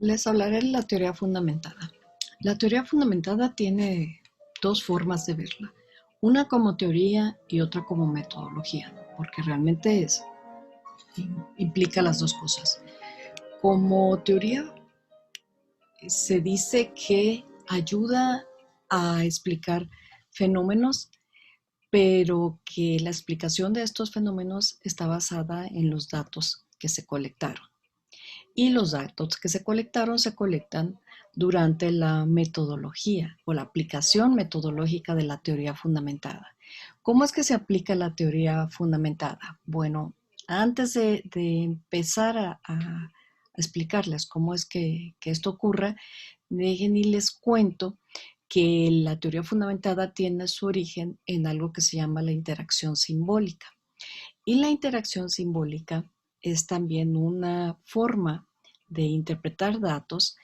Les hablaré de la teoría fundamentada. La teoría fundamentada tiene dos formas de verla, una como teoría y otra como metodología, porque realmente implica las dos cosas. Como teoría se dice que ayuda a explicar fenómenos, pero que la explicación de estos fenómenos está basada en los datos que se colectaron. Y los datos que se colectan durante la metodología o la aplicación metodológica de la teoría fundamentada. ¿Cómo es que se aplica la teoría fundamentada? Bueno, antes de empezar a explicarles cómo es que esto ocurre, dejen y les cuento que la teoría fundamentada tiene su origen en algo que se llama la interacción simbólica. Y la interacción simbólica es también una forma de interpretar datos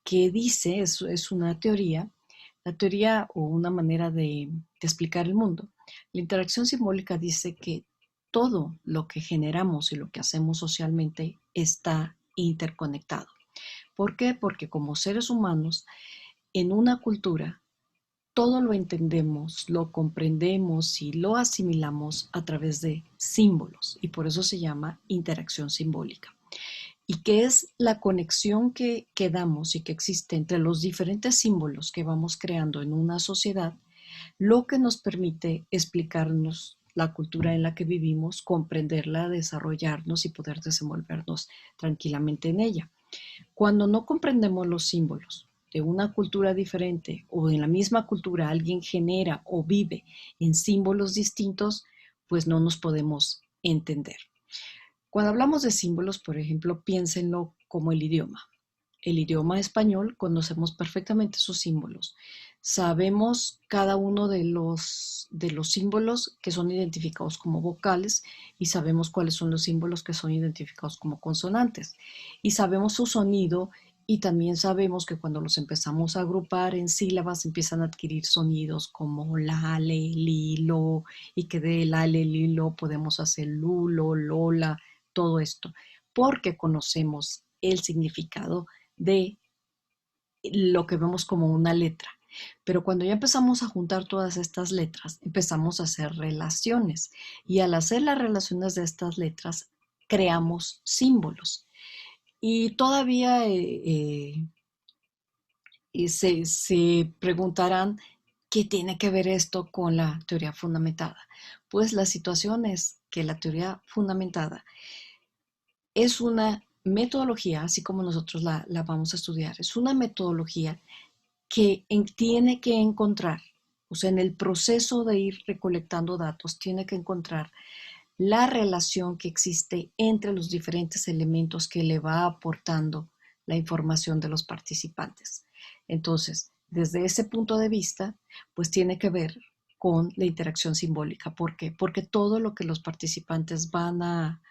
que dice, es una teoría, la teoría o una manera de explicar el mundo. La interacción simbólica dice que todo lo que generamos y lo que hacemos socialmente está interconectado. ¿Por qué? Porque como seres humanos, en una cultura, todo lo entendemos, lo comprendemos y lo asimilamos a través de símbolos y por eso se llama interacción simbólica. Y que es la conexión que damos y que existe entre los diferentes símbolos que vamos creando en una sociedad, lo que nos permite explicarnos la cultura en la que vivimos, comprenderla, desarrollarnos y poder desenvolvernos tranquilamente en ella. Cuando no comprendemos los símbolos de una cultura diferente o en la misma cultura alguien genera o vive en símbolos distintos, pues no nos podemos entender. Cuando hablamos de símbolos, por ejemplo, piénsenlo como el idioma. El idioma español conocemos perfectamente sus símbolos. Sabemos cada uno de los símbolos que son identificados como vocales y sabemos cuáles son los símbolos que son identificados como consonantes. Y sabemos su sonido y también sabemos que cuando los empezamos a agrupar en sílabas empiezan a adquirir sonidos como la, le, li, lo, y que de la, le, li, lo podemos hacer lulo, lola, todo esto, porque conocemos el significado de lo que vemos como una letra. Pero cuando ya empezamos a juntar todas estas letras, empezamos a hacer relaciones. Y al hacer las relaciones de estas letras, creamos símbolos. Y todavía se preguntarán qué tiene que ver esto con la teoría fundamentada. Pues la situación es que la teoría fundamentada es una metodología, así como nosotros la vamos a estudiar, es una metodología que tiene que encontrar, o sea, en el proceso de ir recolectando datos, tiene que encontrar la relación que existe entre los diferentes elementos que le va aportando la información de los participantes. Entonces, desde ese punto de vista, pues tiene que ver con la interacción simbólica. ¿Por qué? Porque todo lo que los participantes van a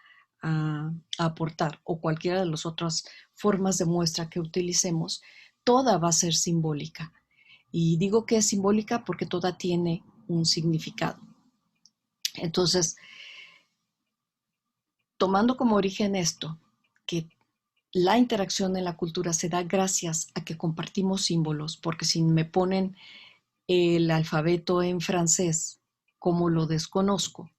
aportar o cualquiera de las otras formas de muestra que utilicemos, toda va a ser simbólica. Y digo que es simbólica porque toda tiene un significado. Entonces, tomando como origen esto, que la interacción en la cultura se da gracias a que compartimos símbolos, porque si me ponen el alfabeto en francés, como lo desconozco,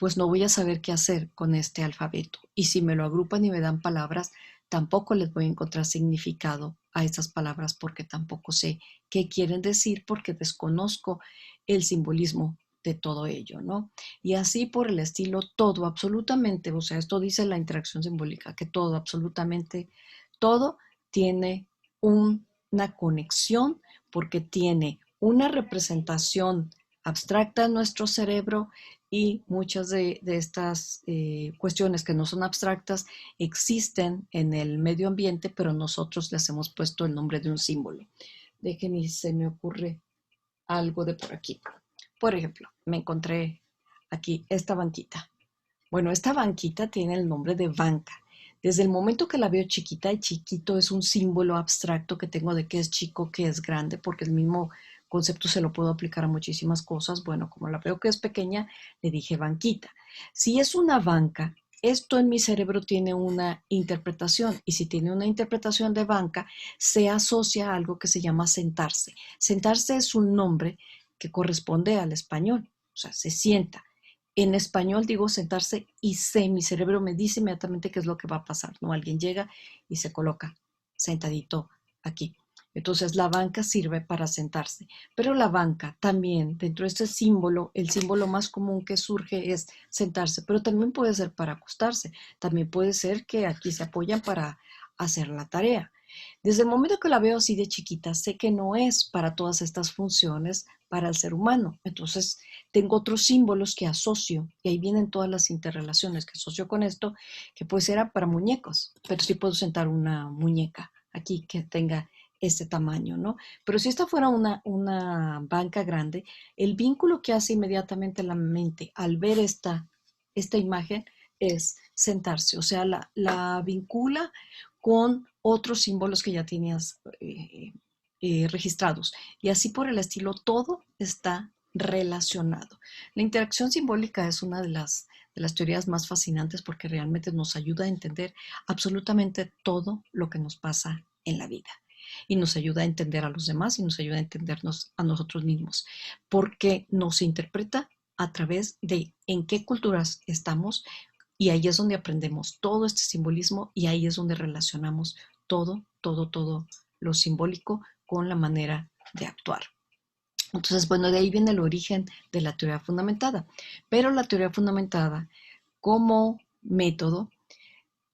pues no voy a saber qué hacer con este alfabeto. Y si me lo agrupan y me dan palabras, tampoco les voy a encontrar significado a esas palabras porque tampoco sé qué quieren decir porque desconozco el simbolismo de todo ello, ¿no? Y así por el estilo, todo, absolutamente, o sea, esto dice la interacción simbólica, que todo, absolutamente todo tiene una conexión porque tiene una representación abstracta en nuestro cerebro y muchas de estas cuestiones que no son abstractas existen en el medio ambiente, pero nosotros les hemos puesto el nombre de un símbolo. Dejen y se me ocurre algo de por aquí. Por ejemplo, me encontré aquí esta banquita. Bueno, esta banquita tiene el nombre de banca. Desde el momento que la veo chiquita, y chiquito es un símbolo abstracto que tengo de que es chico, que es grande, porque el mismo concepto se lo puedo aplicar a muchísimas cosas. Bueno, como la veo que es pequeña, le dije banquita. Si es una banca, esto en mi cerebro tiene una interpretación y si tiene una interpretación de banca, se asocia a algo que se llama sentarse. Sentarse es un nombre que corresponde al español, o sea, se sienta. En español digo sentarse y sé, mi cerebro me dice inmediatamente qué es lo que va a pasar, ¿no? Alguien llega y se coloca sentadito aquí. Entonces la banca sirve para sentarse, pero la banca también, dentro de este símbolo, el símbolo más común que surge es sentarse, pero también puede ser para acostarse, también puede ser que aquí se apoyan para hacer la tarea. Desde el momento que la veo así de chiquita, sé que no es para todas estas funciones para el ser humano. Entonces, tengo otros símbolos que asocio y ahí vienen todas las interrelaciones que asocio con esto, que puede ser para muñecos, pero sí puedo sentar una muñeca aquí que tenga este tamaño, ¿no? Pero si esta fuera una banca grande, el vínculo que hace inmediatamente la mente al ver esta imagen es sentarse, o sea, la vincula con otros símbolos que ya tenías registrados. Y así por el estilo, todo está relacionado. La interacción simbólica es una de las teorías más fascinantes porque realmente nos ayuda a entender absolutamente todo lo que nos pasa en la vida. Y nos ayuda a entender a los demás y nos ayuda a entendernos a nosotros mismos, porque nos interpreta a través de en qué culturas estamos y ahí es donde aprendemos todo este simbolismo y ahí es donde relacionamos todo lo simbólico con la manera de actuar. Entonces, bueno, de ahí viene el origen de la teoría fundamentada. Pero la teoría fundamentada como método,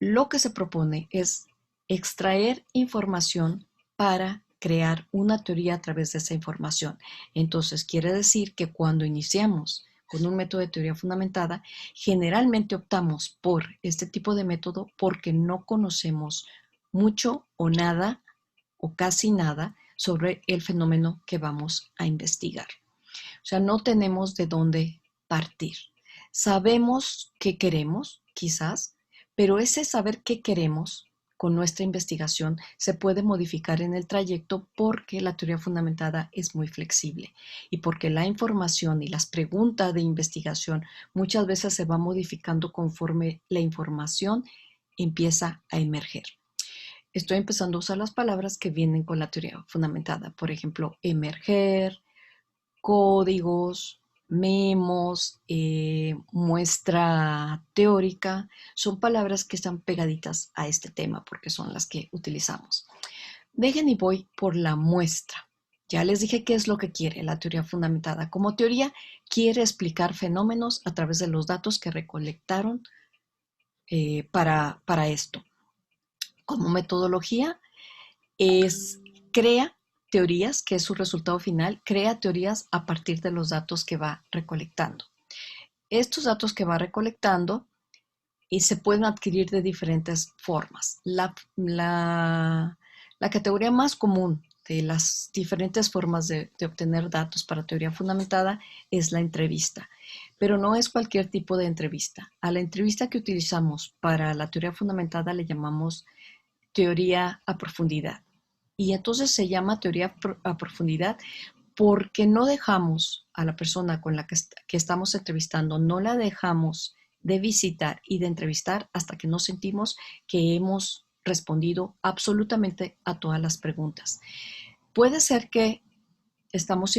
lo que se propone es extraer información para crear una teoría a través de esa información. Entonces, quiere decir que cuando iniciamos con un método de teoría fundamentada, generalmente optamos por este tipo de método porque no conocemos mucho o nada o casi nada sobre el fenómeno que vamos a investigar. O sea, no tenemos de dónde partir. Sabemos qué queremos, quizás, pero ese saber qué queremos con nuestra investigación se puede modificar en el trayecto porque la teoría fundamentada es muy flexible y porque la información y las preguntas de investigación muchas veces se va modificando conforme la información empieza a emerger. Estoy empezando a usar las palabras que vienen con la teoría fundamentada, por ejemplo, emerger, códigos, memos, muestra teórica, son palabras que están pegaditas a este tema porque son las que utilizamos. Dejen y voy por la muestra. Ya les dije qué es lo que quiere la teoría fundamentada. Como teoría, quiere explicar fenómenos a través de los datos que recolectaron para esto. Como metodología, crea teorías, que es su resultado final, crea teorías a partir de los datos que va recolectando. Estos datos que va recolectando se pueden adquirir de diferentes formas. La categoría más común de las diferentes formas de obtener datos para teoría fundamentada es la entrevista, pero no es cualquier tipo de entrevista. A la entrevista que utilizamos para la teoría fundamentada le llamamos teoría a profundidad. Y entonces se llama teoría a profundidad porque no dejamos a la persona con la que estamos entrevistando, no la dejamos de visitar y de entrevistar hasta que nos sentimos que hemos respondido absolutamente a todas las preguntas. Puede ser que estamos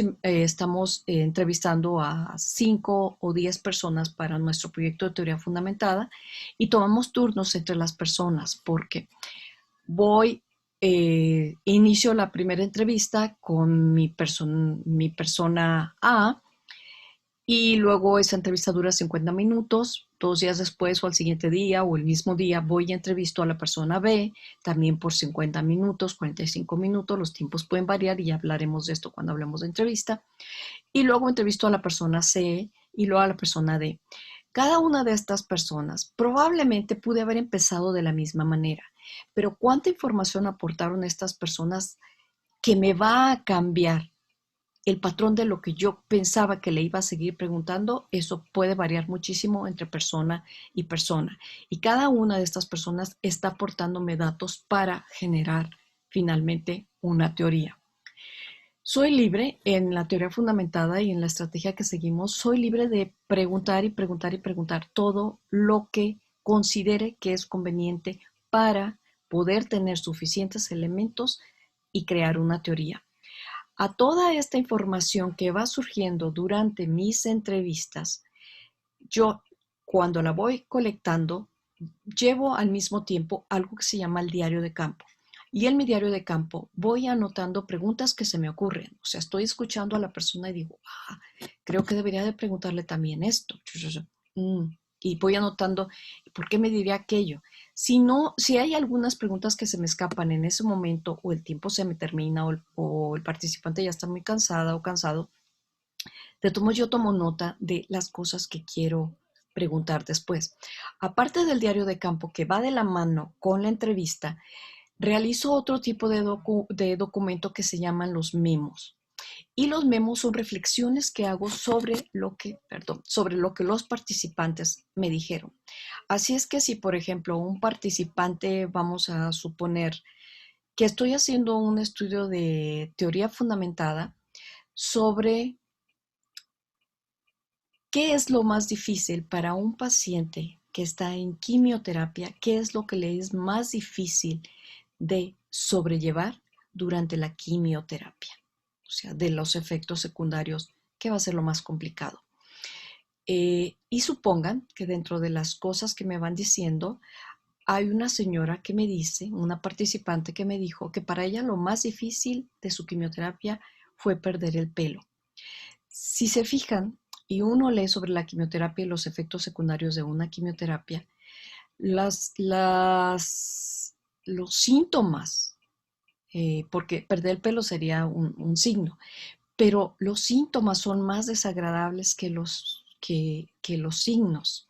entrevistando a 5 o 10 personas para nuestro proyecto de teoría fundamentada y tomamos turnos entre las personas porque inicio la primera entrevista con mi persona A y luego esa entrevista dura 50 minutos. 2 días después o al siguiente día o el mismo día voy y entrevisto a la persona B, también por 50 minutos, 45 minutos. Los tiempos pueden variar y ya hablaremos de esto cuando hablemos de entrevista. Y luego entrevisto a la persona C y luego a la persona D. Cada una de estas personas probablemente pude haber empezado de la misma manera, pero ¿cuánta información aportaron estas personas que me va a cambiar el patrón de lo que yo pensaba que le iba a seguir preguntando? Eso puede variar muchísimo entre persona y persona. Y cada una de estas personas está aportándome datos para generar finalmente una teoría. Soy libre en la teoría fundamentada y en la estrategia que seguimos, soy libre de preguntar y preguntar y preguntar todo lo que considere que es conveniente para poder tener suficientes elementos y crear una teoría. A toda esta información que va surgiendo durante mis entrevistas, yo cuando la voy colectando, llevo al mismo tiempo algo que se llama el diario de campo. Y en mi diario de campo voy anotando preguntas que se me ocurren. O sea, estoy escuchando a la persona y digo, creo que debería de preguntarle también esto. Y voy anotando, ¿por qué me diría aquello? Si no, si hay algunas preguntas que se me escapan en ese momento o el tiempo se me termina o el participante ya está muy cansada o cansado, yo tomo nota de las cosas que quiero preguntar después. Aparte del diario de campo que va de la mano con la entrevista, realizo otro tipo de documento que se llaman los memos. Y los memos son reflexiones que hago sobre sobre lo que los participantes me dijeron. Así es que si, por ejemplo, un participante, vamos a suponer que estoy haciendo un estudio de teoría fundamentada sobre qué es lo más difícil para un paciente que está en quimioterapia, qué es lo que le es más difícil de sobrellevar durante la quimioterapia, o sea, de los efectos secundarios, ¿qué va a ser lo más complicado? Y supongan que dentro de las cosas que me van diciendo, hay una señora que me dice, una participante que me dijo que para ella lo más difícil de su quimioterapia fue perder el pelo. Si se fijan y uno lee sobre la quimioterapia y los efectos secundarios de una quimioterapia, los síntomas, porque perder el pelo sería un signo, pero los síntomas son más desagradables que los signos.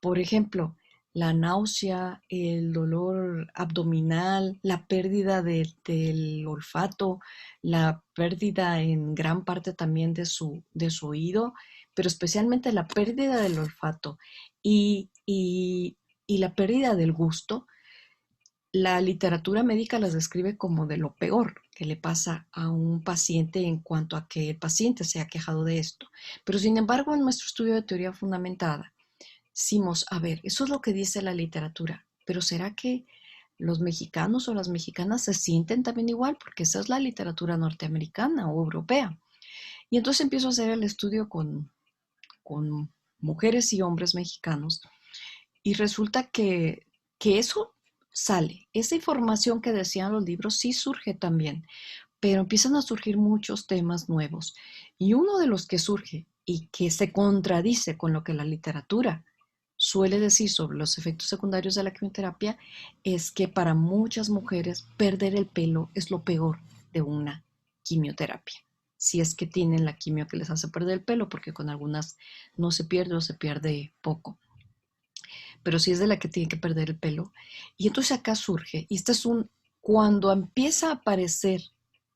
Por ejemplo, la náusea, el dolor abdominal, la pérdida del olfato, la pérdida en gran parte también de su oído, pero especialmente la pérdida del olfato y la pérdida del gusto. La literatura médica las describe como de lo peor que le pasa a un paciente en cuanto a que el paciente se ha quejado de esto. Pero sin embargo, en nuestro estudio de teoría fundamentada, decimos, a ver, eso es lo que dice la literatura, pero ¿será que los mexicanos o las mexicanas se sienten también igual? Porque esa es la literatura norteamericana o europea. Y entonces empiezo a hacer el estudio con mujeres y hombres mexicanos y resulta que eso sale. Esa información que decían los libros sí surge también, pero empiezan a surgir muchos temas nuevos. Y uno de los que surge y que se contradice con lo que la literatura suele decir sobre los efectos secundarios de la quimioterapia es que para muchas mujeres perder el pelo es lo peor de una quimioterapia. Si es que tienen la quimio que les hace perder el pelo, porque con algunas no se pierde o se pierde poco. Pero sí es de la que tiene que perder el pelo. Y entonces acá surge, y cuando empieza a aparecer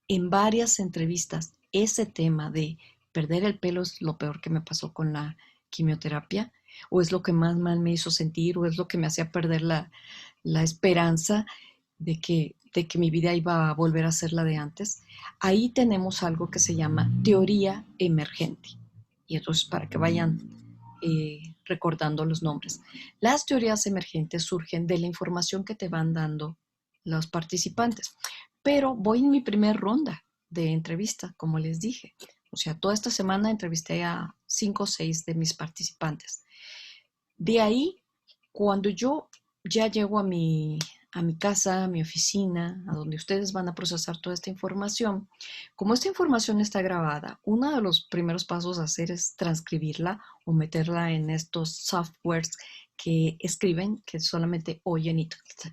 en varias entrevistas ese tema de perder el pelo es lo peor que me pasó con la quimioterapia, o es lo que más mal me hizo sentir, o es lo que me hacía perder la esperanza de que mi vida iba a volver a ser la de antes. Ahí tenemos algo que se llama teoría emergente. Y entonces para que vayan recordando los nombres. Las teorías emergentes surgen de la información que te van dando los participantes. Pero voy en mi primera ronda de entrevista, como les dije. O sea, toda esta semana entrevisté a 5 o 6 de mis participantes. De ahí, cuando yo ya llego a mi casa, a mi oficina, a donde ustedes van a procesar toda esta información, como esta información está grabada, uno de los primeros pasos a hacer es transcribirla o meterla en estos softwares que escriben, que solamente oyen y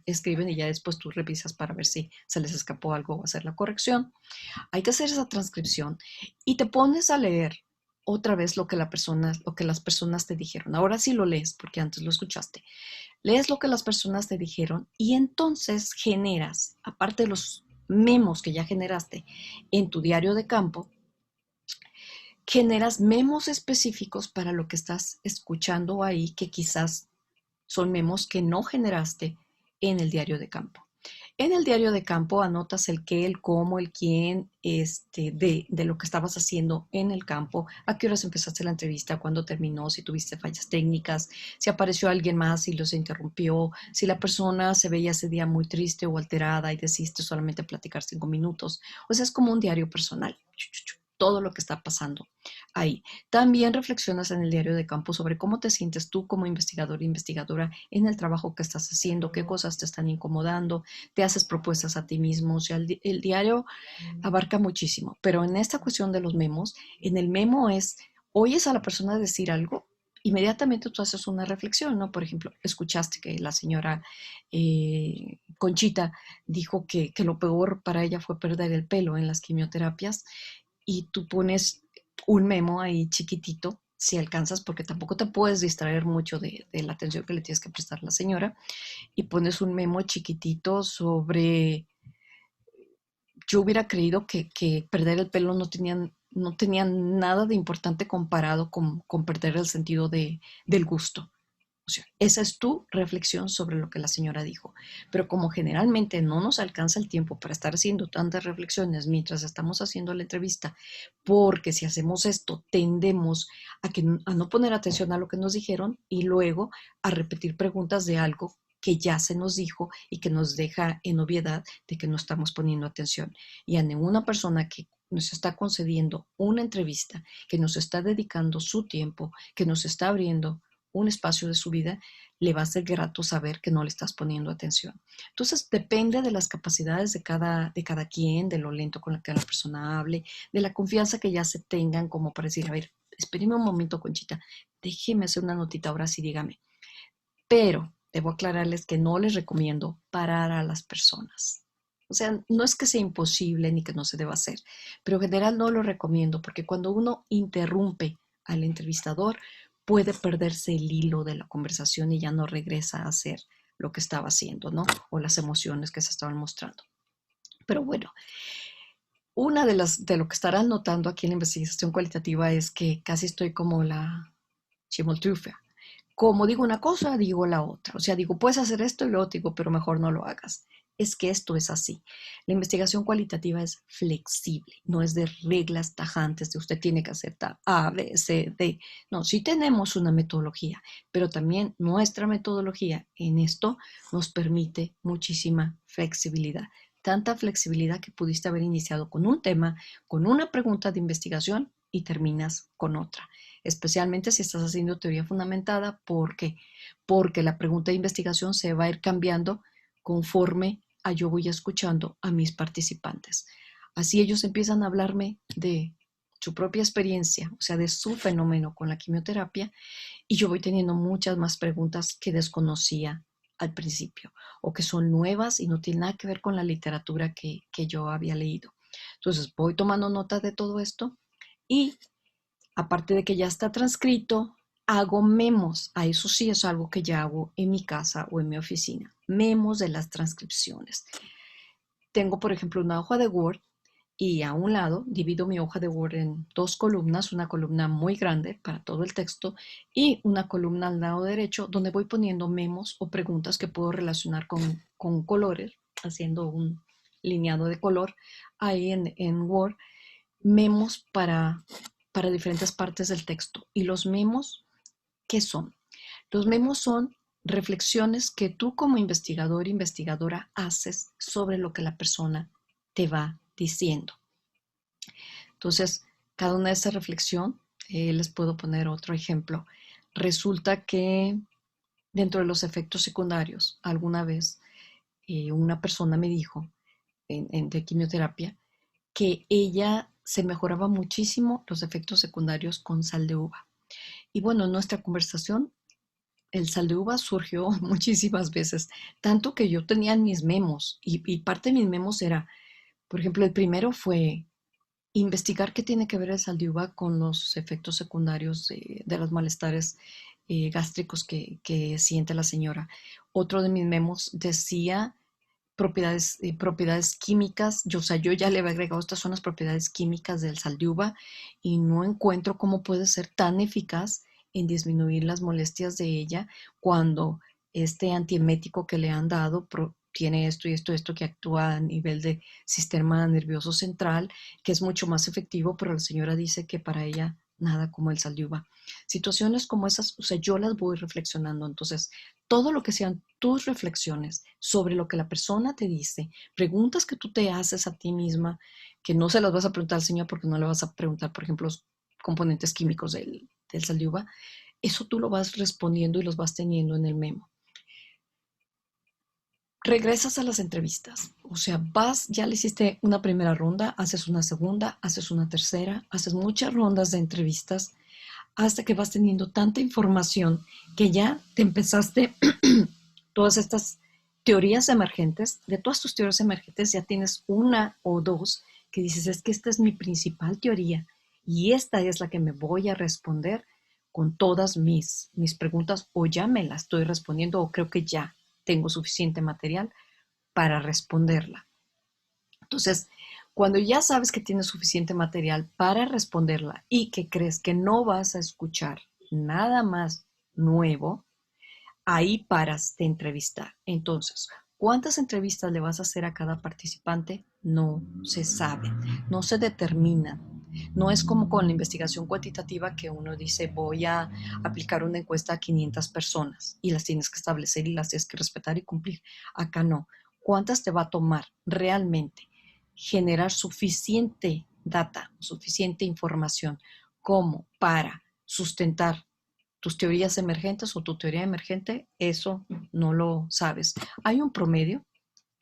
escriben y ya después tú revisas para ver si se les escapó algo o hacer la corrección. Hay que hacer esa transcripción y te pones a leer otra vez lo que las personas te dijeron. Ahora sí lo lees porque antes lo escuchaste. Lees lo que las personas te dijeron y entonces generas, aparte de los memos que ya generaste en tu diario de campo, generas memos específicos para lo que estás escuchando ahí, que quizás son memos que no generaste en el diario de campo. En el diario de campo anotas el qué, el cómo, el quién, de lo que estabas haciendo en el campo, a qué horas empezaste la entrevista, cuándo terminó, si tuviste fallas técnicas, si apareció alguien más y los interrumpió, si la persona se veía ese día muy triste o alterada y decidiste solamente platicar 5 minutos. O sea, es como un diario personal. Todo lo que está pasando ahí. También reflexionas en el diario de campo sobre cómo te sientes tú como investigador e investigadora en el trabajo que estás haciendo, qué cosas te están incomodando, te haces propuestas a ti mismo. O sea, el diario abarca muchísimo, pero en esta cuestión de los memos, en el memo es, oyes a la persona decir algo, inmediatamente tú haces una reflexión, ¿no? Por ejemplo, escuchaste que la señora Conchita dijo que lo peor para ella fue perder el pelo en las quimioterapias y tú pones un memo ahí chiquitito, si alcanzas, porque tampoco te puedes distraer mucho de la atención que le tienes que prestar a la señora, y pones un memo chiquitito sobre, yo hubiera creído que perder el pelo no tenía nada de importante comparado con perder el sentido del gusto. O sea, esa es tu reflexión sobre lo que la señora dijo. Pero como generalmente no nos alcanza el tiempo para estar haciendo tantas reflexiones mientras estamos haciendo la entrevista, porque si hacemos esto tendemos a no poner atención a lo que nos dijeron y luego a repetir preguntas de algo que ya se nos dijo y que nos deja en obviedad de que no estamos poniendo atención. Y a ninguna persona que nos está concediendo una entrevista, que nos está dedicando su tiempo, que nos está abriendo un espacio de su vida, le va a ser grato saber que no le estás poniendo atención. Entonces, depende de las capacidades de cada quien, de lo lento con la que la persona hable, de la confianza que ya se tengan como para decir, a ver, espéreme un momento, Conchita, déjeme hacer una notita ahora sí, dígame. Pero debo aclararles que no les recomiendo parar a las personas. O sea, no es que sea imposible ni que no se deba hacer, pero en general no lo recomiendo porque cuando uno interrumpe al entrevistador puede perderse el hilo de la conversación y ya no regresa a hacer lo que estaba haciendo, ¿no? O las emociones que se estaban mostrando. Pero bueno, una de lo que estarán notando aquí en la investigación cualitativa es que casi estoy como la chimoltrufia. Como digo una cosa, digo la otra. O sea, digo, puedes hacer esto y luego digo, pero mejor no lo hagas. Es que esto es así. La investigación cualitativa es flexible, no es de reglas tajantes de usted tiene que hacer A, B, C, D. No, sí tenemos una metodología, pero también nuestra metodología en esto nos permite muchísima flexibilidad. Tanta flexibilidad que pudiste haber iniciado con un tema, con una pregunta de investigación y terminas con otra, especialmente si estás haciendo teoría fundamentada. ¿Por qué? Porque la pregunta de investigación se va a ir cambiando conforme a yo voy escuchando a mis participantes. Así ellos empiezan a hablarme de su propia experiencia, o sea, de su fenómeno con la quimioterapia, y yo voy teniendo muchas más preguntas que desconocía al principio o que son nuevas y no tienen nada que ver con la literatura que yo había leído. Entonces voy tomando nota de todo esto y aparte de que ya está transcrito, hago memos. A eso sí es algo que ya hago en mi casa o en mi oficina. Memos de las transcripciones. Tengo, por ejemplo, una hoja de Word y a un lado divido mi hoja de Word en dos columnas, una columna muy grande para todo el texto y una columna al lado derecho donde voy poniendo memos o preguntas que puedo relacionar con colores, haciendo un lineado de color ahí en Word, memos para diferentes partes del texto. ¿Y los memos qué son? Los memos son reflexiones que tú como investigador, investigadora haces sobre lo que la persona te va diciendo. Entonces, cada una de esas reflexión, les puedo poner otro ejemplo. Resulta que dentro de los efectos secundarios, alguna vez una persona me dijo de quimioterapia que ella se mejoraba muchísimo los efectos secundarios con sal de uva. Y bueno, en nuestra conversación, el sal de uva surgió muchísimas veces, tanto que yo tenía mis memos y parte de mis memos era, por ejemplo, el primero fue investigar qué tiene que ver el sal de uva con los efectos secundarios de los malestares gástricos que siente la señora. Otro de mis memos decía propiedades químicas. O sea, yo ya le había agregado estas son las propiedades químicas del sal de uva y no encuentro cómo puede ser tan eficaz en disminuir las molestias de ella cuando este antiemético que le han dado tiene esto y esto, esto que actúa a nivel de sistema nervioso central, que es mucho más efectivo, pero la señora dice que para ella nada como el sal de uva. Situaciones como esas, o sea, yo las voy reflexionando. Entonces, todo lo que sean tus reflexiones sobre lo que la persona te dice, preguntas que tú te haces a ti misma, que no se las vas a preguntar al señor porque no le vas a preguntar, por ejemplo, los componentes químicos del sal de uva, eso tú lo vas respondiendo y los vas teniendo en el memo. Regresas a las entrevistas, o sea, ya le hiciste una primera ronda, haces una segunda, haces una tercera, haces muchas rondas de entrevistas hasta que vas teniendo tanta información que ya te empezaste todas estas teorías emergentes. De todas tus teorías emergentes ya tienes una o dos que dices, es que esta es mi principal teoría y esta es la que me voy a responder con todas mis preguntas, o ya me las estoy respondiendo o creo que ya tengo suficiente material para responderla. Entonces, cuando ya sabes que tienes suficiente material para responderla y que crees que no vas a escuchar nada más nuevo, ahí paras de entrevistar. Entonces, ¿cuántas entrevistas le vas a hacer a cada participante? No se sabe, no se determina. No es como con la investigación cuantitativa que uno dice voy a aplicar una encuesta a 500 personas y las tienes que establecer y las tienes que respetar y cumplir. Acá no. ¿Cuántas te va a tomar realmente generar suficiente data, suficiente información como para sustentar tus teorías emergentes o tu teoría emergente? Eso no lo sabes. Hay un promedio,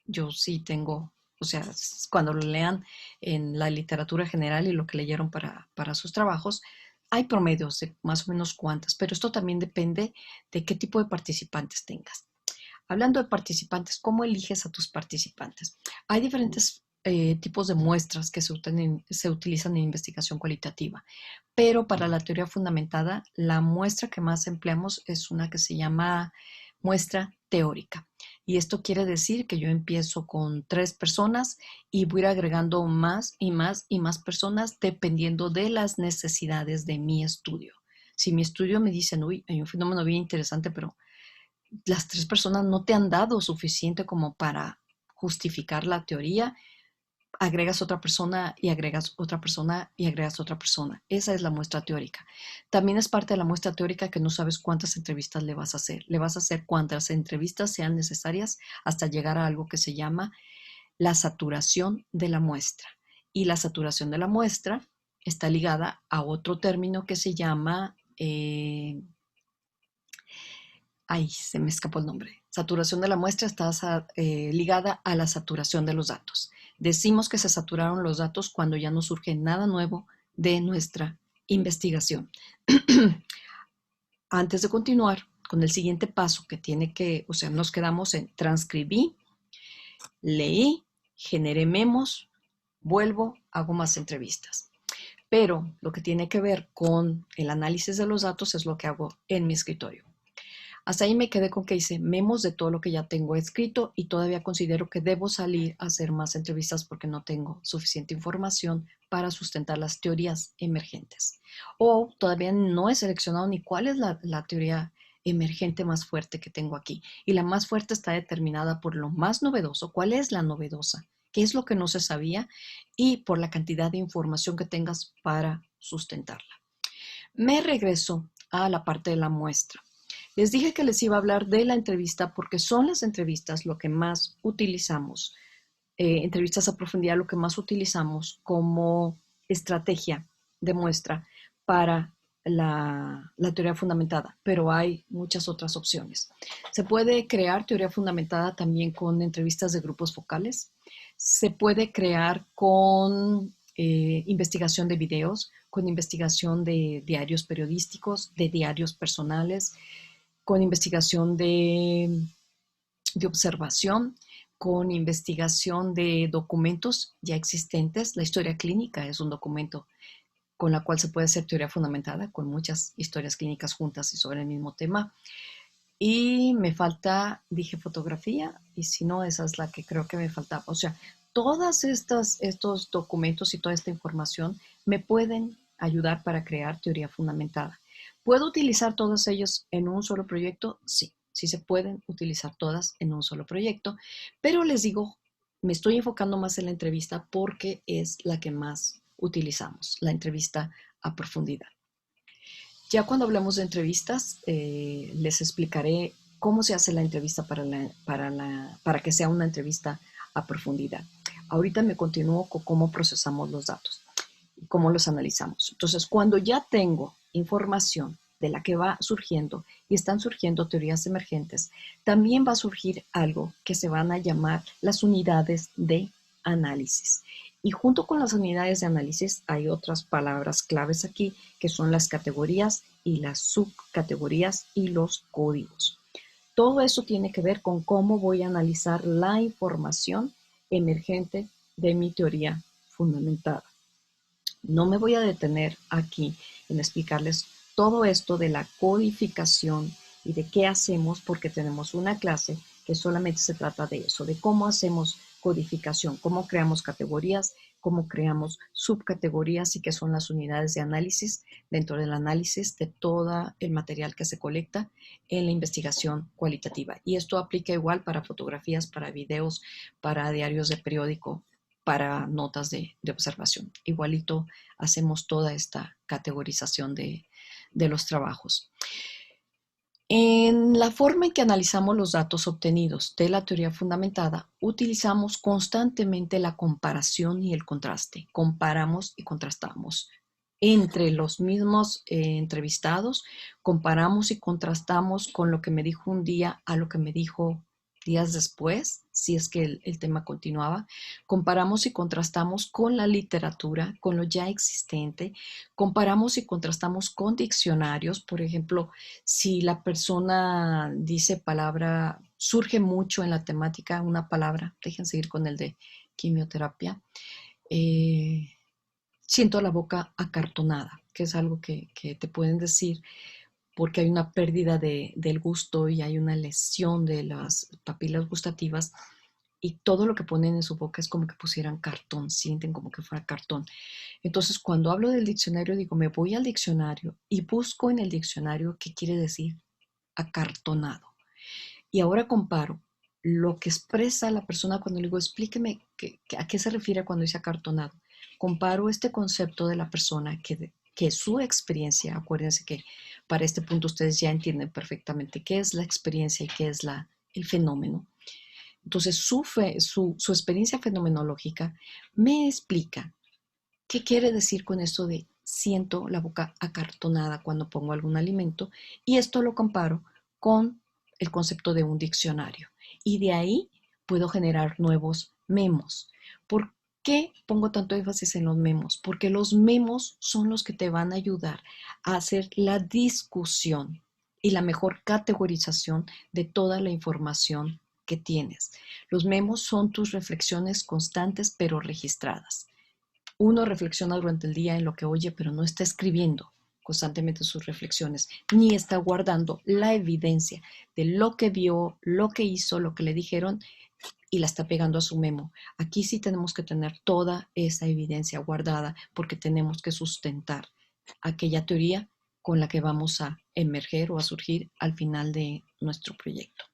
yo sí tengo, o sea, cuando lo lean en la literatura general y lo que leyeron para sus trabajos, hay promedios de más o menos cuántas, pero esto también depende de qué tipo de participantes tengas. Hablando de participantes, ¿cómo eliges a tus participantes? Hay diferentes tipos de muestras que se utilizan en investigación cualitativa, pero para la teoría fundamentada, la muestra que más empleamos es una que se llama muestra teórica. Y esto quiere decir que yo empiezo con 3 personas y voy a ir agregando más y más y más personas dependiendo de las necesidades de mi estudio. Si mi estudio me dicen, uy, hay un fenómeno bien interesante, pero las 3 personas no te han dado suficiente como para justificar la teoría, agregas otra persona y agregas otra persona y agregas otra persona. Esa es la muestra teórica. También es parte de la muestra teórica que no sabes cuántas entrevistas le vas a hacer. Le vas a hacer cuantas entrevistas sean necesarias hasta llegar a algo que se llama la saturación de la muestra. Y la saturación de la muestra está ligada a otro término que se llama ay, se me escapó el nombre. Saturación de la muestra está ligada a la saturación de los datos. Decimos que se saturaron los datos cuando ya no surge nada nuevo de nuestra investigación. Antes de continuar con el siguiente paso que tiene que, o sea, nos quedamos en transcribí, leí, generé memos, vuelvo, hago más entrevistas. Pero lo que tiene que ver con el análisis de los datos es lo que hago en mi escritorio. Hasta ahí me quedé con que hice memos de todo lo que ya tengo escrito y todavía considero que debo salir a hacer más entrevistas porque no tengo suficiente información para sustentar las teorías emergentes. O todavía no he seleccionado ni cuál es la teoría emergente más fuerte que tengo aquí. Y la más fuerte está determinada por lo más novedoso, cuál es la novedosa, qué es lo que no se sabía y por la cantidad de información que tengas para sustentarla. Me regreso a la parte de la muestra. Les dije que les iba a hablar de la entrevista porque son las entrevistas lo que más utilizamos, entrevistas a profundidad lo que más utilizamos como estrategia de muestra para la teoría fundamentada, pero hay muchas otras opciones. Se puede crear teoría fundamentada también con entrevistas de grupos focales, se puede crear con investigación de videos, con investigación de diarios periodísticos, de diarios personales, con investigación de observación, con investigación de documentos ya existentes. La historia clínica es un documento con la cual se puede hacer teoría fundamentada, con muchas historias clínicas juntas y sobre el mismo tema. Y me falta, dije fotografía, y si no, esa es la que creo que me faltaba. O sea, todos estos documentos y toda esta información me pueden ayudar para crear teoría fundamentada. ¿Puedo utilizar todos ellos en un solo proyecto? Sí. sí se pueden utilizar todas en un solo proyecto, pero les digo, me estoy enfocando más en la entrevista porque es la que más utilizamos, la entrevista a profundidad. Ya cuando hablamos de entrevistas, les explicaré cómo se hace la entrevista para que sea una entrevista a profundidad. Ahorita me continúo con cómo procesamos los datos y cómo los analizamos. Entonces, cuando ya tengo información de la que va surgiendo y están surgiendo teorías emergentes, también va a surgir algo que se van a llamar las unidades de análisis. Y junto con las unidades de análisis hay otras palabras claves aquí, que son las categorías y las subcategorías y los códigos. Todo eso tiene que ver con cómo voy a analizar la información emergente de mi teoría fundamentada. No me voy a detener aquí en explicarles todo esto de la codificación y de qué hacemos, porque tenemos una clase que solamente se trata de eso, de cómo hacemos codificación, cómo creamos categorías, cómo creamos subcategorías y qué son las unidades de análisis dentro del análisis de todo el material que se colecta en la investigación cualitativa. Y esto aplica igual para fotografías, para videos, para diarios de periódico, para notas de observación. Igualito hacemos toda esta categorización de los trabajos. En la forma en que analizamos los datos obtenidos de la teoría fundamentada, utilizamos constantemente la comparación y el contraste. Comparamos y contrastamos entre los mismos entrevistados, comparamos y contrastamos con lo que me dijo un día a lo que me dijo días después, si es que el tema continuaba. Comparamos y contrastamos con la literatura, con lo ya existente. Comparamos y contrastamos con diccionarios. Por ejemplo, si la persona dice palabra, surge mucho en la temática una palabra, dejen seguir con el de quimioterapia, siento la boca acartonada, que es algo que te pueden decir porque hay una pérdida del gusto y hay una lesión de las papilas gustativas y todo lo que ponen en su boca es como que pusieran cartón, sienten como que fuera cartón. Entonces, cuando hablo del diccionario, digo, me voy al diccionario y busco en el diccionario qué quiere decir acartonado. Y ahora comparo lo que expresa la persona cuando le digo, explíqueme a qué se refiere cuando dice acartonado. Comparo este concepto de la persona que su experiencia, acuérdense que para este punto ustedes ya entienden perfectamente qué es la experiencia y qué es el fenómeno. Entonces, su experiencia fenomenológica me explica qué quiere decir con esto de siento la boca acartonada cuando pongo algún alimento, y esto lo comparo con el concepto de un diccionario. Y de ahí puedo generar nuevos memos. ¿Por qué pongo tanto énfasis en los memos? Porque los memos son los que te van a ayudar a hacer la discusión y la mejor categorización de toda la información que tienes. Los memos son tus reflexiones constantes pero registradas. Uno reflexiona durante el día en lo que oye, pero no está escribiendo constantemente sus reflexiones, ni está guardando la evidencia de lo que vio, lo que hizo, lo que le dijeron y la está pegando a su memo. Aquí sí tenemos que tener toda esa evidencia guardada porque tenemos que sustentar aquella teoría con la que vamos a emerger o a surgir al final de nuestro proyecto.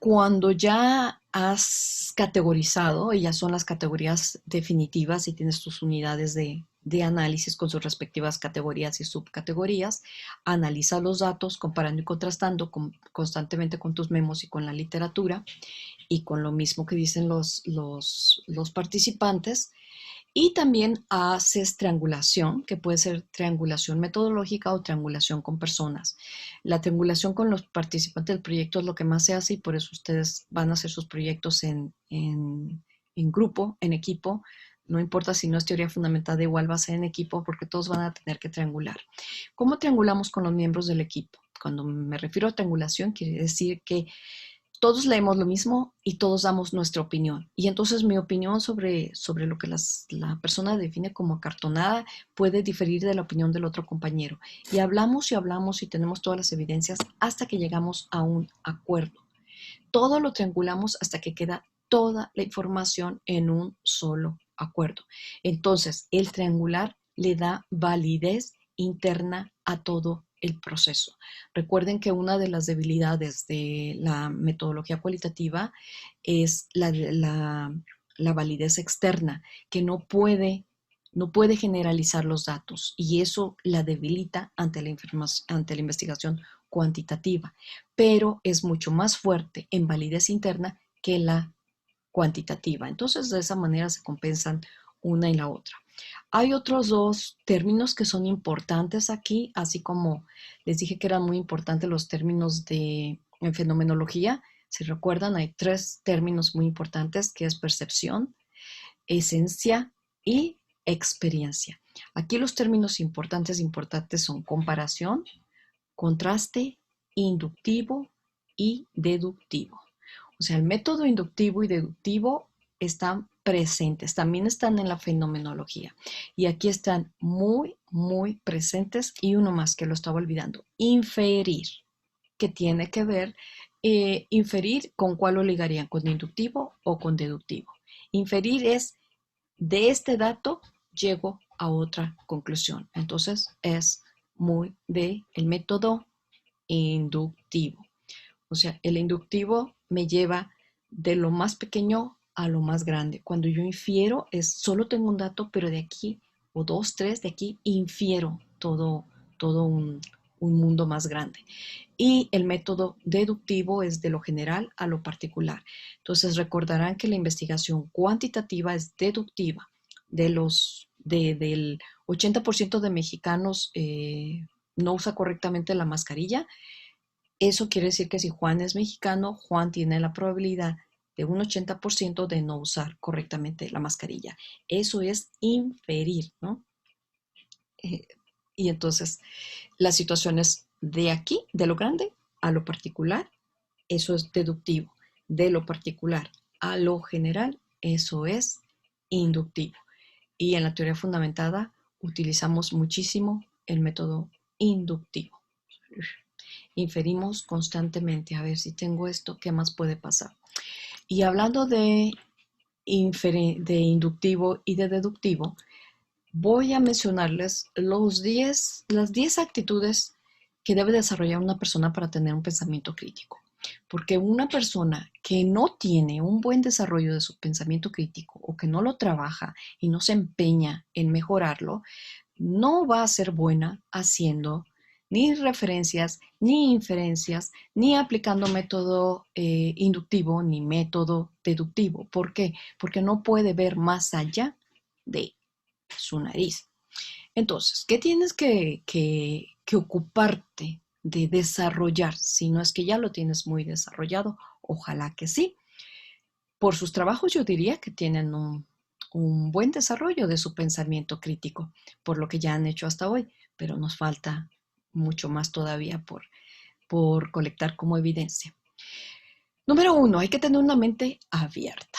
Cuando ya has categorizado, y ya son las categorías definitivas y tienes tus unidades de análisis con sus respectivas categorías y subcategorías, analiza los datos comparando y contrastando constantemente con tus memos y con la literatura y con lo mismo que dicen los participantes. Y también haces triangulación, que puede ser triangulación metodológica o triangulación con personas. La triangulación con los participantes del proyecto es lo que más se hace y por eso ustedes van a hacer sus proyectos en grupo, en equipo. No importa si no es teoría fundamentada, igual va a ser en equipo porque todos van a tener que triangular. ¿Cómo triangulamos con los miembros del equipo? Cuando me refiero a triangulación, quiere decir que todos leemos lo mismo y todos damos nuestra opinión. Y entonces mi opinión sobre lo que la persona define como acartonada puede diferir de la opinión del otro compañero. Y hablamos y tenemos todas las evidencias hasta que llegamos a un acuerdo. Todo lo triangulamos hasta que queda toda la información en un solo acuerdo. Entonces, el triangular le da validez interna a todo el proceso. Recuerden que una de las debilidades de la metodología cualitativa es la validez externa, que no puede generalizar los datos y eso la debilita ante la investigación cuantitativa, pero es mucho más fuerte en validez interna que la cuantitativa. Entonces, de esa manera se compensan una y la otra. Hay otros dos términos que son importantes aquí, así como les dije que eran muy importantes los términos en fenomenología. Si recuerdan, hay tres términos muy importantes, que es percepción, esencia y experiencia. Aquí los términos importantes son comparación, contraste, inductivo y deductivo. O sea, el método inductivo y deductivo están presentes, también están en la fenomenología. Y aquí están muy, muy presentes. Y uno más que lo estaba olvidando, inferir, que tiene que ver, inferir, ¿con cuál lo ligarían? ¿Con inductivo o con deductivo? Inferir es, de este dato llego a otra conclusión. Entonces es muy de el método inductivo. O sea, el inductivo me lleva de lo más pequeño a lo más grande. Cuando yo infiero, solo tengo un dato, pero de aquí, o dos, tres, de aquí, infiero todo un mundo más grande. Y el método deductivo es de lo general a lo particular. Entonces recordarán que la investigación cuantitativa es deductiva. Del 80% de mexicanos no usa correctamente la mascarilla. Eso quiere decir que si Juan es mexicano, Juan tiene la probabilidad de un 80% de no usar correctamente la mascarilla. Eso es inferir, ¿no? Eh, y entonces, las situaciones de aquí, de lo grande a lo particular, eso es deductivo. De lo particular a lo general, eso es inductivo. Y en la teoría fundamentada utilizamos muchísimo el método inductivo. Inferimos constantemente, a ver si tengo esto, ¿qué más puede pasar? Y hablando de inductivo y de deductivo, voy a mencionarles las 10 actitudes que debe desarrollar una persona para tener un pensamiento crítico. Porque una persona que no tiene un buen desarrollo de su pensamiento crítico o que no lo trabaja y no se empeña en mejorarlo, no va a ser buena haciendo ni referencias, ni inferencias, ni aplicando método inductivo, ni método deductivo. ¿Por qué? Porque no puede ver más allá de su nariz. Entonces, ¿qué tienes que ocuparte de desarrollar? Si no es que ya lo tienes muy desarrollado, ojalá que sí. Por sus trabajos yo diría que tienen un buen desarrollo de su pensamiento crítico, por lo que ya han hecho hasta hoy, pero nos falta mucho más todavía por colectar como evidencia. Número 1, hay que tener una mente abierta.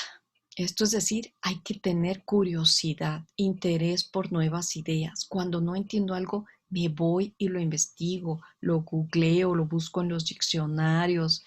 Esto es decir, hay que tener curiosidad, interés por nuevas ideas. Cuando no entiendo algo, me voy y lo investigo, lo googleo, lo busco en los diccionarios.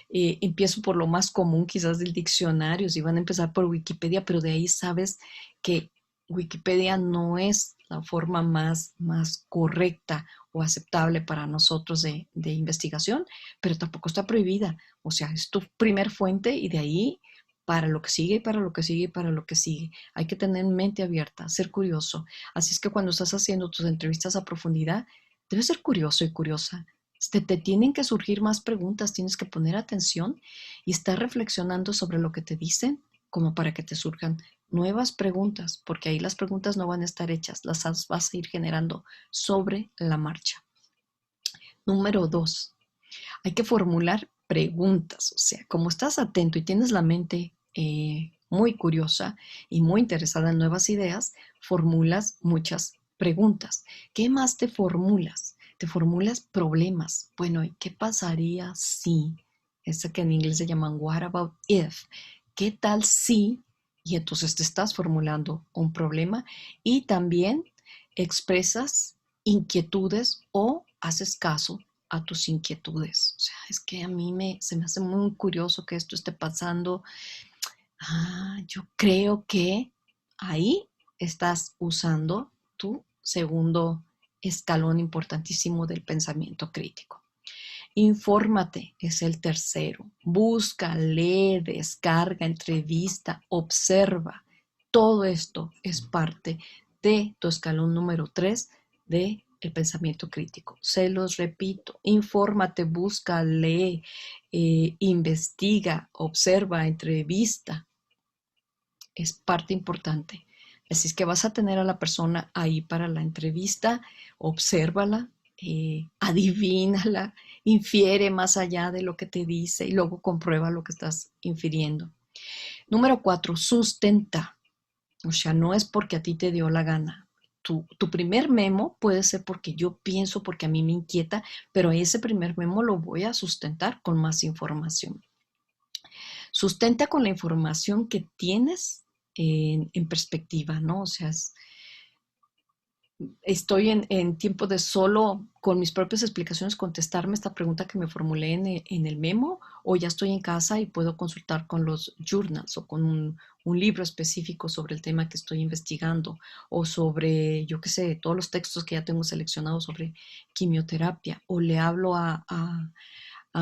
Empiezo por lo más común quizás del diccionario, si van a empezar por Wikipedia, pero de ahí sabes que Wikipedia no es la forma más correcta o aceptable para nosotros de investigación, pero tampoco está prohibida. O sea, es tu primer fuente y de ahí para lo que sigue, para lo que sigue, para lo que sigue. Hay que tener mente abierta, ser curioso. Así es que cuando estás haciendo tus entrevistas a profundidad, debes ser curioso y curiosa. Te tienen que surgir más preguntas, tienes que poner atención y estar reflexionando sobre lo que te dicen, como para que te surjan nuevas preguntas, porque ahí las preguntas no van a estar hechas, las vas a ir generando sobre la marcha. Número 2, hay que formular preguntas, o sea, como estás atento y tienes la mente muy curiosa y muy interesada en nuevas ideas, formulas muchas preguntas. ¿Qué más te formulas? Te formulas problemas. Bueno, ¿y qué pasaría si? Ese que en inglés se llaman what about if. ¿Qué tal si? Y entonces te estás formulando un problema y también expresas inquietudes o haces caso a tus inquietudes. O sea, es que a mí se me hace muy curioso que esto esté pasando. Yo creo que ahí estás usando tu segundo escalón importantísimo del pensamiento crítico. Infórmate es el tercero. Busca, lee, descarga, entrevista, observa. Todo esto es parte de tu escalón número 3 de el pensamiento crítico. Se los repito, infórmate, busca, lee, investiga, observa, entrevista. Es parte importante. Así es que vas a tener a la persona ahí para la entrevista, obsérvala, adivínala, infiere más allá de lo que te dice y luego comprueba lo que estás infiriendo. Número 4, sustenta. O sea, no es porque a ti te dio la gana. Tu primer memo puede ser porque yo pienso, porque a mí me inquieta, pero ese primer memo lo voy a sustentar con más información. Sustenta con la información que tienes en perspectiva, ¿no? O sea, estoy en tiempo de solo con mis propias explicaciones contestarme esta pregunta que me formulé en el memo, o ya estoy en casa y puedo consultar con los journals o con un libro específico sobre el tema que estoy investigando, o sobre, yo qué sé, todos los textos que ya tengo seleccionados sobre quimioterapia, o le hablo a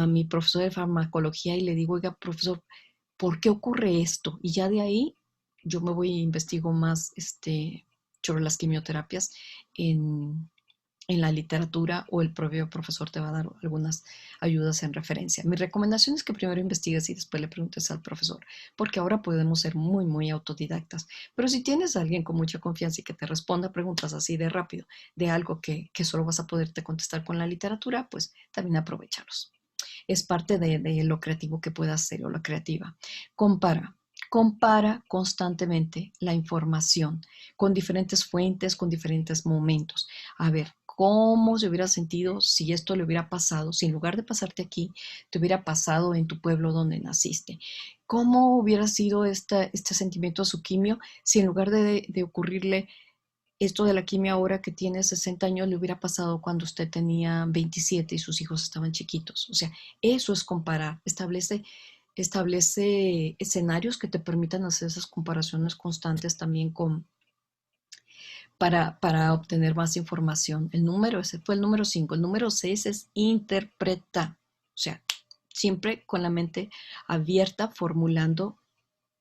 mi profesor de farmacología y le digo, oiga, profesor, ¿por qué ocurre esto? Y ya de ahí yo me voy e investigo más sobre las quimioterapias en la literatura, o el propio profesor te va a dar algunas ayudas en referencia. Mi recomendación es que primero investigues y después le preguntes al profesor, porque ahora podemos ser muy, muy autodidactas. Pero si tienes a alguien con mucha confianza y que te responda preguntas así de rápido, de algo que solo vas a poderte contestar con la literatura, pues también aprovechalos. Es parte de lo creativo que puedas hacer o la creativa. Compara constantemente la información con diferentes fuentes, con diferentes momentos. A ver, ¿cómo se hubiera sentido si esto le hubiera pasado, si en lugar de pasarte aquí, te hubiera pasado en tu pueblo donde naciste? ¿Cómo hubiera sido este sentimiento a su quimio si en lugar de ocurrirle esto de la quimio ahora que tiene 60 años le hubiera pasado cuando usted tenía 27 y sus hijos estaban chiquitos? O sea, eso es comparar. Establece escenarios que te permitan hacer esas comparaciones constantes también para obtener más información. Ese fue el número 5. El número 6 es interpreta. O sea, siempre con la mente abierta, formulando,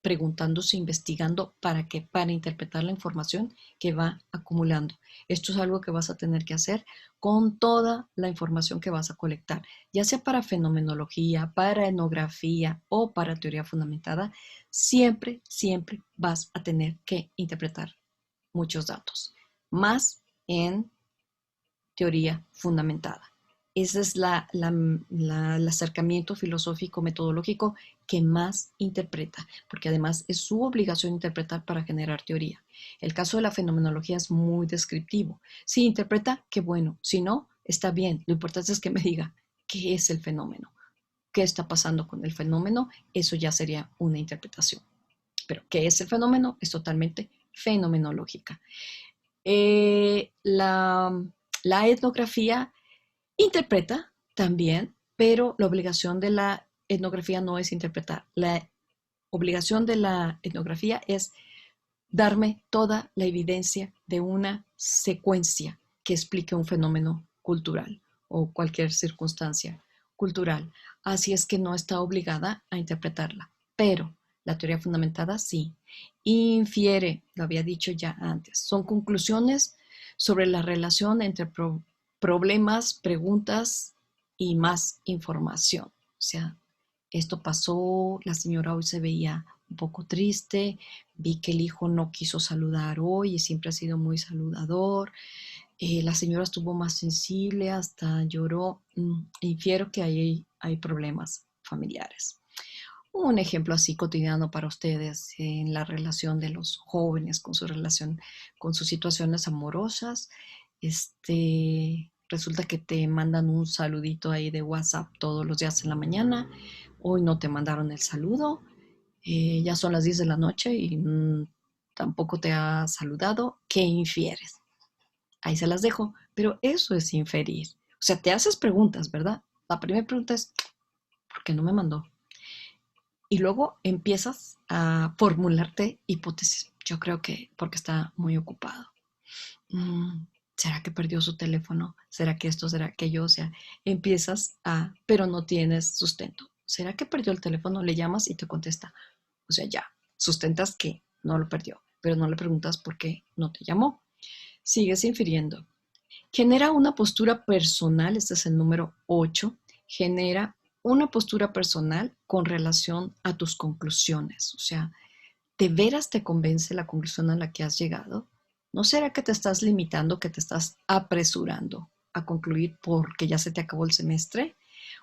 preguntándose, investigando. ¿Para qué? Para interpretar la información que va acumulando. Esto es algo que vas a tener que hacer con toda la información que vas a colectar, ya sea para fenomenología, para etnografía o para teoría fundamentada. Siempre, siempre vas a tener que interpretar muchos datos, más en teoría fundamentada. Ese es el acercamiento filosófico metodológico que más interpreta, porque además es su obligación interpretar para generar teoría. El caso de la fenomenología es muy descriptivo. Si interpreta, qué bueno. Si no, está bien. Lo importante es que me diga qué es el fenómeno, qué está pasando con el fenómeno. Eso ya sería una interpretación. Pero qué es el fenómeno es totalmente fenomenológica. La etnografía interpreta también, pero la obligación de la etnografía no es interpretar. La obligación de la etnografía es darme toda la evidencia de una secuencia que explique un fenómeno cultural o cualquier circunstancia cultural. Así es que no está obligada a interpretarla, pero la teoría fundamentada sí. Infiere, lo había dicho ya antes, son conclusiones sobre la relación entre problemas, preguntas y más información. O sea, esto pasó, la señora hoy se veía un poco triste, vi que el hijo no quiso saludar hoy y siempre ha sido muy saludador, la señora estuvo más sensible, hasta lloró. Infiero que hay problemas familiares. Un ejemplo así cotidiano para ustedes en la relación de los jóvenes con su relación, con sus situaciones amorosas. Resulta que te mandan un saludito ahí de WhatsApp todos los días en la mañana. Hoy no te mandaron el saludo. Ya son las 10 de la noche y tampoco te ha saludado. ¿Qué infieres? Ahí se las dejo, pero eso es inferir. O sea, te haces preguntas, ¿verdad? La primera pregunta es, ¿por qué no me mandó? Y luego empiezas a formularte hipótesis. Yo creo que porque está muy ocupado. ¿Será que perdió su teléfono? ¿Será que esto? ¿Será aquello? O sea, empiezas a, pero no tienes sustento. ¿Será que perdió el teléfono? Le llamas y te contesta. O sea, ya, sustentas que no lo perdió, pero no le preguntas por qué no te llamó. Sigues infiriendo. Genera una postura personal, este es el número 8. Genera una postura personal con relación a tus conclusiones. O sea, ¿de veras te convence la conclusión a la que has llegado? ¿No será que te estás limitando, que te estás apresurando a concluir porque ya se te acabó el semestre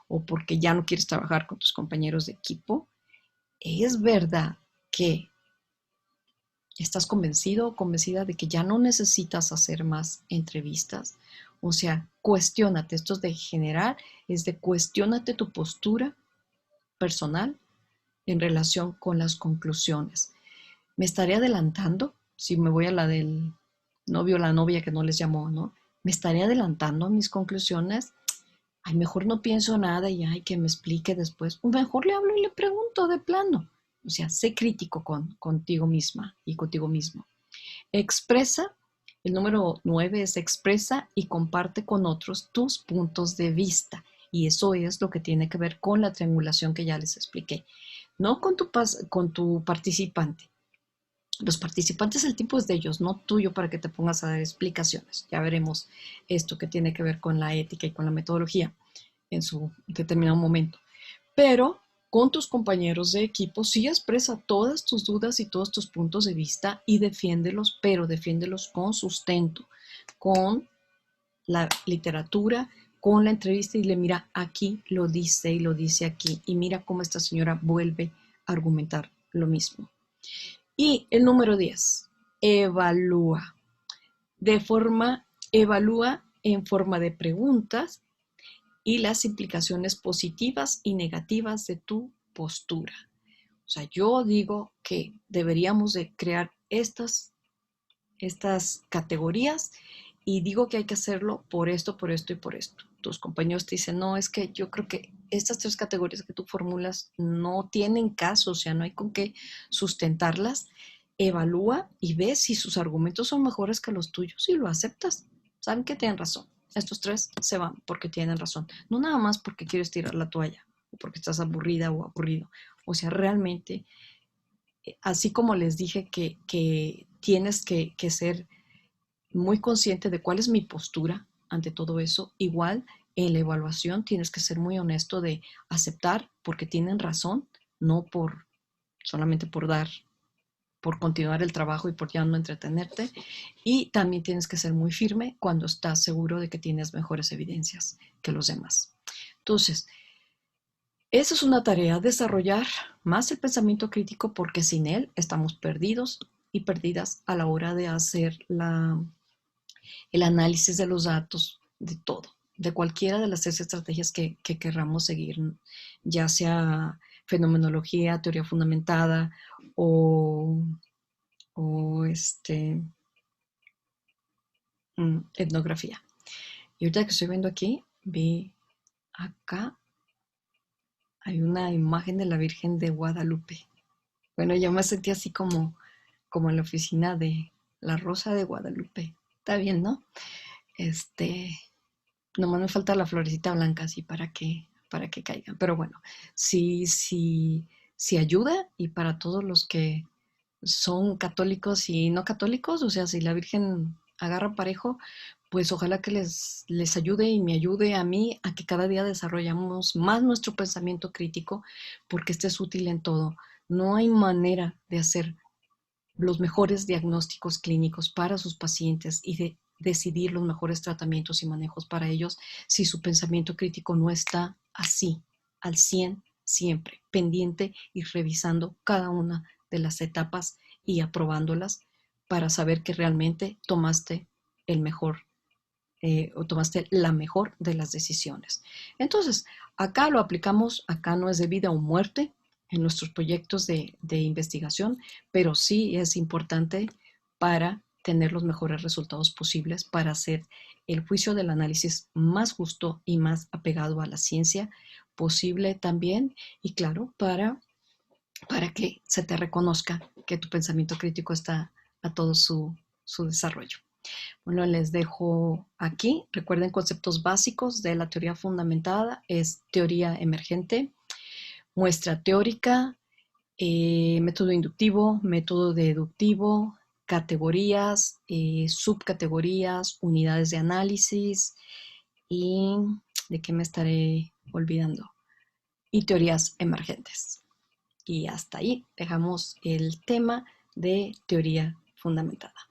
o porque ya no quieres trabajar con tus compañeros de equipo? ¿Es verdad que estás convencido o convencida de que ya no necesitas hacer más entrevistas? O sea, cuestiónate. Esto es de generar, es de cuestiónate tu postura personal en relación con las conclusiones. Me estaré adelantando, si me voy a la del novio o la novia que no les llamó, ¿no? Me estaré adelantando a mis conclusiones. Ay, mejor no pienso nada y ay, que me explique después. O mejor le hablo y le pregunto de plano. O sea, sé crítico contigo misma y contigo mismo. Expresa, el número 9 es expresa y comparte con otros tus puntos de vista. Y eso es lo que tiene que ver con la triangulación que ya les expliqué. No con tu participante. Los participantes, el tiempo es de ellos, no tuyo para que te pongas a dar explicaciones. Ya veremos esto que tiene que ver con la ética y con la metodología en su determinado momento. Pero con tus compañeros de equipo sí expresa todas tus dudas y todos tus puntos de vista y defiéndelos, pero defiéndelos con sustento, con la literatura, con la entrevista y le mira, aquí lo dice y lo dice aquí. Y mira cómo esta señora vuelve a argumentar lo mismo. Y el número 10, evalúa. Evalúa en forma de preguntas y las implicaciones positivas y negativas de tu postura. O sea, yo digo que deberíamos de crear estas categorías y digo que hay que hacerlo por esto, por esto y por esto. Tus compañeros te dicen, no, es que yo creo que estas 3 categorías que tú formulas no tienen caso, o sea, no hay con qué sustentarlas. Evalúa y ve si sus argumentos son mejores que los tuyos y lo aceptas. Saben que tienen razón. Estos 3 se van porque tienen razón. No nada más porque quieres tirar la toalla o porque estás aburrida o aburrido. O sea, realmente, así como les dije que tienes que ser muy consciente de cuál es mi postura ante todo eso. Igual en la evaluación tienes que ser muy honesto de aceptar porque tienen razón, no por solamente por continuar el trabajo y por ya no entretenerte. Y también tienes que ser muy firme cuando estás seguro de que tienes mejores evidencias que los demás. Entonces, esa es una tarea, desarrollar más el pensamiento crítico porque sin él estamos perdidos y perdidas a la hora de hacer el análisis de los datos, de todo, de cualquiera de las 3 estrategias que querramos seguir, ya sea fenomenología, teoría fundamentada o, o etnografía. Y ahorita que estoy viendo aquí, vi acá, hay una imagen de la Virgen de Guadalupe. Bueno, yo me sentí así como en la oficina de la Rosa de Guadalupe. Está bien, ¿no? Este, Nomás me falta la florecita blanca así para que caigan. Pero bueno, sí ayuda y para todos los que son católicos y no católicos, o sea, si la Virgen agarra parejo, pues ojalá que les ayude y me ayude a mí a que cada día desarrollamos más nuestro pensamiento crítico, porque este es útil en todo. No hay manera de hacer los mejores diagnósticos clínicos para sus pacientes y de decidir los mejores tratamientos y manejos para ellos si su pensamiento crítico no está así, al 100 siempre, pendiente y revisando cada una de las etapas y aprobándolas para saber que realmente tomaste el mejor o tomaste la mejor de las decisiones. Entonces, acá lo aplicamos, acá no es de vida o muerte en nuestros proyectos de investigación, pero sí es importante para tener los mejores resultados posibles, para hacer el juicio del análisis más justo y más apegado a la ciencia posible también, y claro, para que se te reconozca que tu pensamiento crítico está a todo su desarrollo. Bueno, les dejo aquí. Recuerden conceptos básicos de la teoría fundamentada. Es teoría emergente, muestra teórica, método inductivo, método deductivo, categorías, subcategorías, unidades de análisis y ¿de qué me estaré olvidando? Y teorías emergentes. Y hasta ahí dejamos el tema de teoría fundamentada.